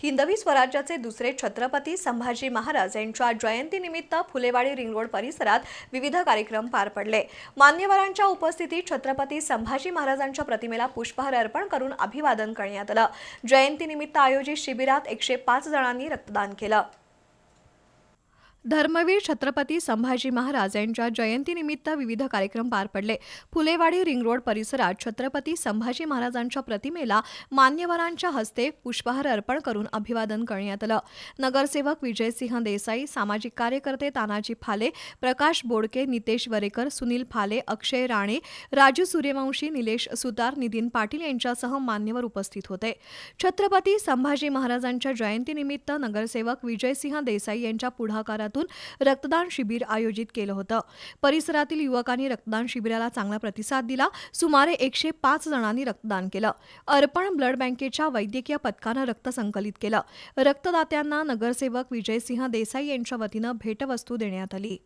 हिंदवी स्वराज्याचे दुसरे छत्रपती संभाजी महाराज यांच्या जयंतीनिमित्त फुलेवाडी रिंग रोड परिसरात विविध कार्यक्रम पार पडले। मान्यवरांच्या उपस्थितीत छत्रपती संभाजी महाराजांच्या प्रतिमेला पुष्पहार अर्पण करून अभिवादन करण्यात आलं। जयंतीनिमित्त आयोजित शिबिरात 105 जणांनी रक्तदान केलं। धर्मवीर छत्रपती संभाजी महाराज यांच्या जयंतीनिमित्त विविध कार्यक्रम पार पडले। फुलेवाडी रिंग रोड परिसरात छत्रपती संभाजी महाराजांच्या प्रतिमेला मान्यवरांच्या हस्ते पुष्पहार अर्पण करून अभिवादन करण्यात आलं। नगरसेवक विजयसिंह देसाई, सामाजिक कार्यकर्ते तानाजी फाले, प्रकाश बोडके, नितेश वरेकर, सुनील फाले, अक्षय राणे, राजू सूर्यवंशी, निलेश सुतार, नितीन पाटील यांच्यासह मान्यवर उपस्थित होते। छत्रपती संभाजी महाराजांच्या जयंतीनिमित्त नगरसेवक विजयसिंह देसाई यांच्या पुढाकारात रक्तदान शिबिर आयोजित केलं होतं। परिसरातील युवकांनी रक्तदान शिबिराला चांगला प्रतिसाद दिला। सुमारे 105 जणांनी रक्तदान केलं। अर्पण ब्लड बँकेच्या वैद्यकीय पथकानं रक्त संकलित केलं। रक्तदात्यांना नगरसेवक विजयसिंह देसाई यांच्या वतीनं भेटवस्तू देण्यात आली।